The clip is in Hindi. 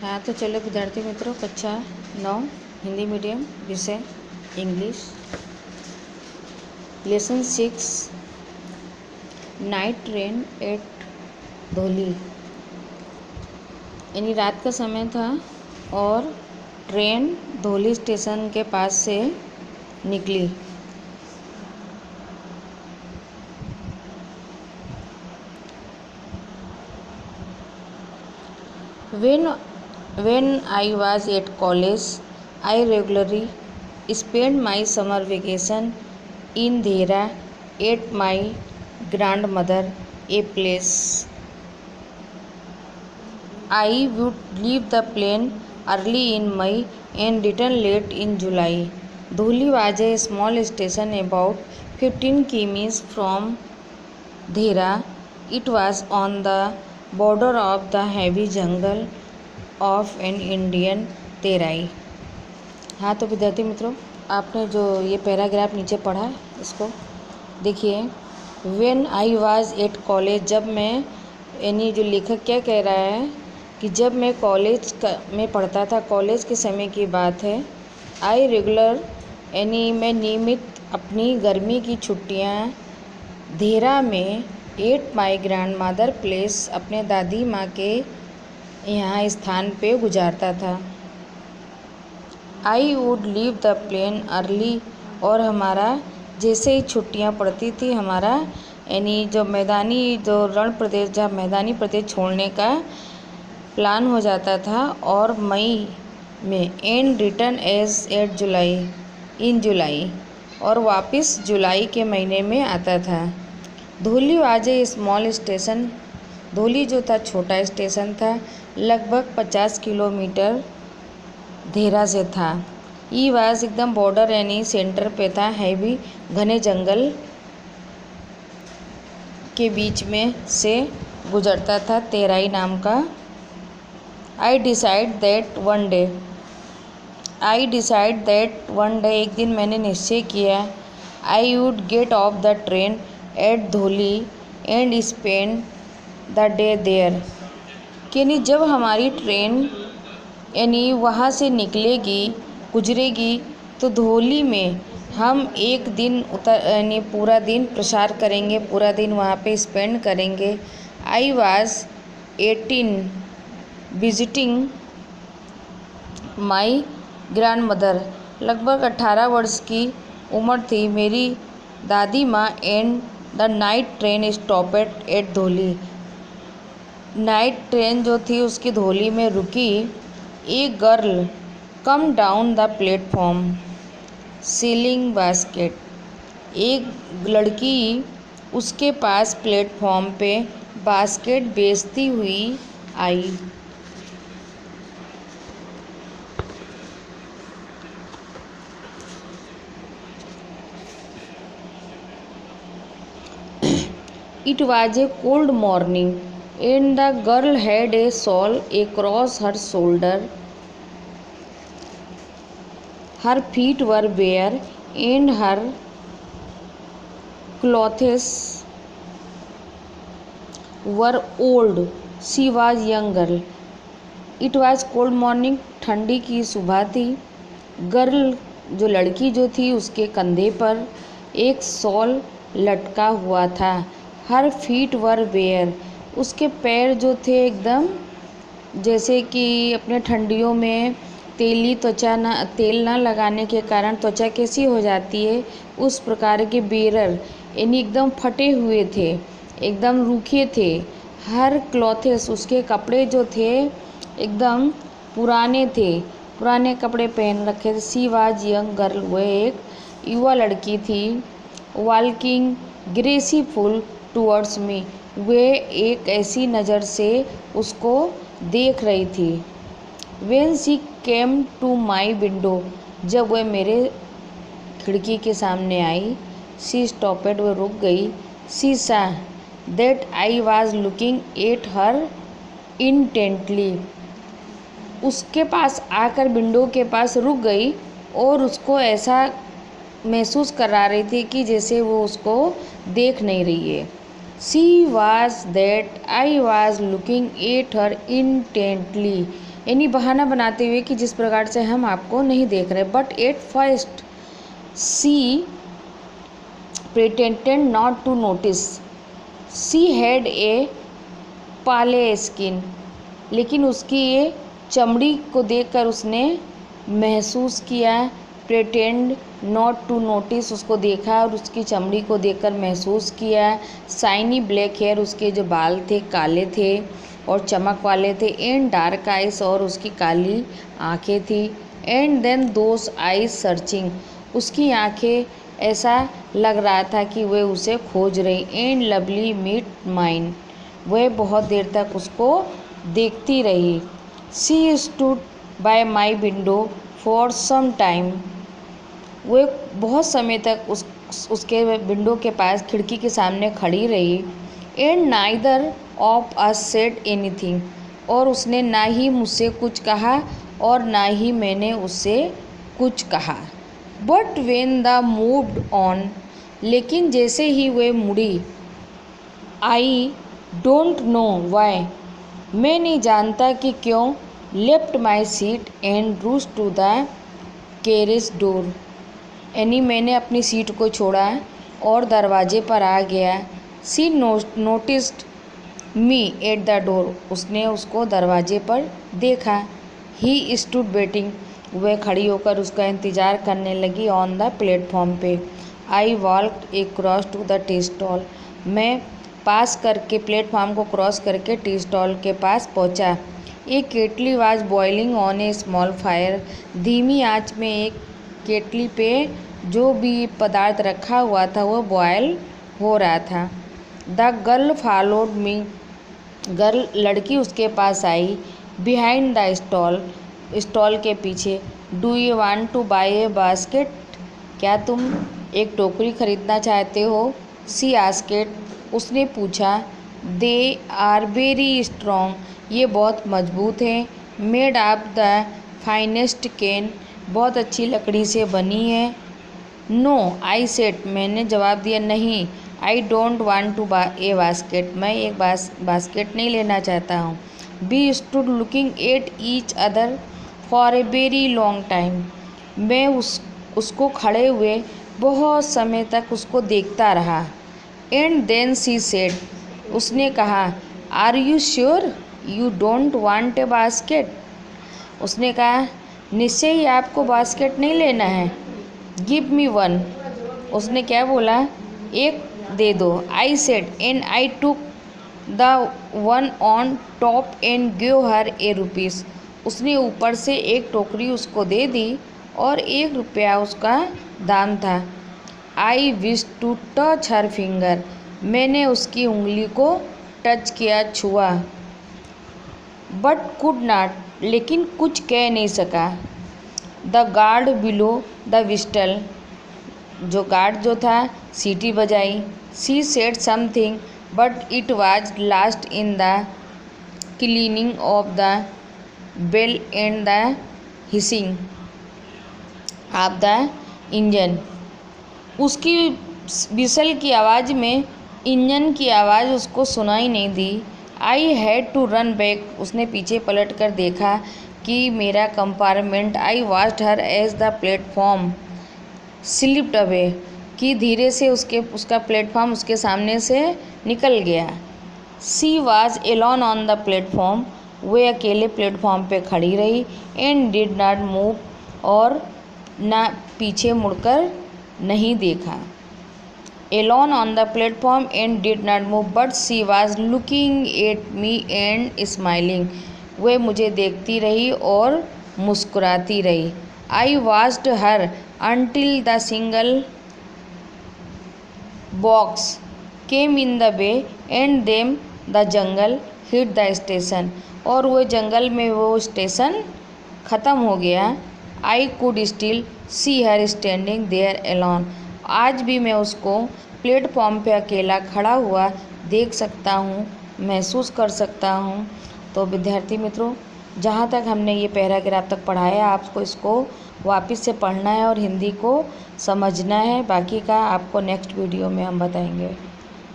हाँ, तो चलो विद्यार्थी मित्रों, कक्षा 9 हिंदी मीडियम, विषय English, lesson 6, night train at धोली। यानी रात का समय था और ट्रेन धोली स्टेशन के पास से निकली। When I was at college, I regularly spent my summer vacation in Dhera at my grandmother a place. I would leave the plane early in May and return late in July. Dholi was a small station about 15 kilometers from Dhera. It was on the border of the heavy jungle of an Indian Terai. हाँ, तो विद्यार्थी मित्रों, आपने जो ये पैराग्राफ नीचे पढ़ा इसको देखिए। When I was at college, जब मैं, यानी जो लेखक क्या कह रहा है कि जब मैं कॉलेज में पढ़ता था, कॉलेज के समय की बात है। आई रेगुलर, यानी मैं नियमित अपनी गर्मी की छुट्टियाँ धेरा में at my grandmother place, अपने दादी माँ के यहाँ स्थान पे गुजारता था। I would leave the plane early, और हमारा जैसे ही छुट्टियाँ पड़ती थी, हमारा यानी जो मैदानी, जो रण प्रदेश, जहाँ मैदानी प्रदेश छोड़ने का प्लान हो जाता था, और मई में एंड रिटर्न एज एट जुलाई, इन जुलाई, और वापस जुलाई के महीने में आता था। धोली वाज ए स्मॉल स्टेशन, धोली जो था छोटा स्टेशन था, लगभग 50 किलोमीटर धेरा से था। ई वाज एकदम बॉर्डर, यानी सेंटर पे था, हैवी घने जंगल के बीच में से गुजरता था, तेराई नाम का। I decide that one day, एक दिन मैंने निश्चय किया, I would get off the train at Dholi and spend the day there, कि नहीं, जब हमारी ट्रेन यानी वहाँ से निकलेगी, गुजरेगी, तो धोली में हम एक दिन यानी पूरा दिन प्रसार करेंगे, पूरा दिन वहाँ पे स्पेंड करेंगे। I was 18 visiting my grandmother, लगभग 18 वर्ष की उम्र थी मेरी दादी माँ। And the night train stopped at Dholi, night train जो थी उसकी धोली में रुकी। एक girl come down the platform selling basket, एक लड़की उसके पास प्लेटफॉर्म पे बास्केट बेचती हुई आई। It was a cold morning and the girl had a shawl across her shoulder. Her feet were bare and her clothes were old. She was young girl. It was cold morning, ठंडी की सुबह थी। गर्ल जो लड़की जो थी, उसके कंधे पर एक शॉल लटका हुआ था। हर फीट वर बेयर, उसके पैर जो थे एकदम, जैसे कि अपने ठंडियों में तेल ना लगाने के कारण त्वचा कैसी हो जाती है, उस प्रकार के बेरर, यानी एकदम फटे हुए थे, एकदम रूखे थे। हर क्लॉथेस, उसके कपड़े जो थे एकदम पुराने थे, पुराने कपड़े पहन रखे थे। सी वाज यंग गर्ल, वह एक युवा लड़की थी। वॉकिंग ग्रेसीफुल टूवर्ड्स मी, वे एक ऐसी नज़र से उसको देख रही थी। When she came to my window, जब वह मेरे खिड़की के सामने आई। शी स्टॉपेड, वह रुक गई। शी सा that I was looking at her intently, उसके पास आकर विंडो के पास रुक गई और उसको ऐसा महसूस करा रही थी कि जैसे वो उसको देख नहीं रही है। She was that I was looking at her intently, यानी बहाना बनाते हुए कि जिस प्रकार से हम आपको नहीं देख रहे। But at first she pretended not to notice. She had a pale skin. लेकिन उसकी ये चमड़ी को देखकर उसने महसूस किया। प्रेटेंड नॉट टू नोटिस, उसको देखा और उसकी चमड़ी को देखकर महसूस किया। शाइनी ब्लैक हेयर, उसके जो बाल थे काले थे और चमक वाले थे। एंड डार्क आइज, और उसकी काली आंखें थी। And then those eyes searching, उसकी आंखें ऐसा लग रहा था कि वह उसे खोज रही। एंड लवली मीट माइन, वह बहुत देर तक उसको देखती रही। She stood by my window for some time, वह बहुत समय तक उसके विंडो के पास, खिड़की के सामने खड़ी रही। And neither of us said anything, और उसने ना ही मुझसे कुछ कहा और ना ही मैंने उससे कुछ कहा। But when the moved on, लेकिन जैसे ही वह मुड़ी, आई डोंट नो वाई, मैं नहीं जानता कि क्यों, left my seat and rose to the carriage door, यानी मैंने अपनी सीट को छोड़ा और दरवाजे पर आ गया। She noticed me at the door, उसने उसको दरवाजे पर देखा। ही स्टूड वेटिंग, वह खड़ी होकर उसका इंतज़ार करने लगी। ऑन द प्लेटफॉर्म पे, I walked across to the tea stall, मैं पास करके प्लेटफॉर्म को क्रॉस करके टी स्टॉल के पास पहुंचा। एक kettle was boiling on a small fire, धीमी आंच में एक केटली पे जो भी पदार्थ रखा हुआ था वह बॉयल हो रहा था। The girl followed me, girl लड़की उसके पास आई। बिहाइंड द स्टॉल, स्टॉल के पीछे। Do you want to buy a basket, क्या तुम एक टोकरी खरीदना चाहते हो? सी आस्केट, उसने पूछा। दे आर वेरी स्ट्रॉन्ग, ये बहुत मजबूत हैं। Made of the finest can, बहुत अच्छी लकड़ी से बनी है। नो आई सेड, मैंने जवाब दिया, नहीं। I don't want to a basket, मैं एक बास्केट नहीं लेना चाहता हूँ। We stood looking at each other for a very long time, मैं उसको खड़े हुए बहुत समय तक उसको देखता रहा। एंड देन सी सेड, उसने कहा, are you sure you don't want a basket, उसने कहा, निश्चय ही आपको बास्केट नहीं लेना है। गिव मी वन, उसने क्या बोला, एक दे दो। I said, and I took the one on top and give her A rupees, उसने ऊपर से एक टोकरी उसको दे दी और 1 रुपया उसका दाम था। I wish to touch her finger, मैंने उसकी उंगली को टच किया, छुआ। बट कुड नॉट, लेकिन कुछ कह नहीं सका। The guard blew the whistle, जो गार्ड जो था सीटी बजाई। She said something but it was lost in the cleaning of the bell and the hissing of the engine, उसकी विसल की आवाज़ में इंजन की आवाज़ उसको सुनाई नहीं दी। I had to run back, उसने पीछे पलट कर देखा कि मेरा compartment. I watched her as the platform slipped away, कि धीरे से उसका प्लेटफॉर्म उसके सामने से निकल गया। She was alone on the platform, वे अकेले प्लेटफॉर्म पे खड़ी रही। एंड डिड नॉट मूव, और ना पीछे मुड़कर नहीं देखा। Alone on the platform and did not move but she was looking at me and smiling, वे मुझे देखती रही और मुस्कुराती रही। I watched her until the single box came in the way and then the jungle hit the station, और वो जंगल में वो स्टेशन ख़त्म हो गया। I could still see her standing there alone, आज भी मैं उसको प्लेटफॉर्म पे अकेला खड़ा हुआ देख सकता हूँ, महसूस कर सकता हूँ। तो विद्यार्थी मित्रों, जहाँ तक हमने ये पैराग्राफ तक पढ़ा है, आपको इसको वापस से पढ़ना है और हिंदी को समझना है। बाकी का आपको नेक्स्ट वीडियो में हम बताएंगे।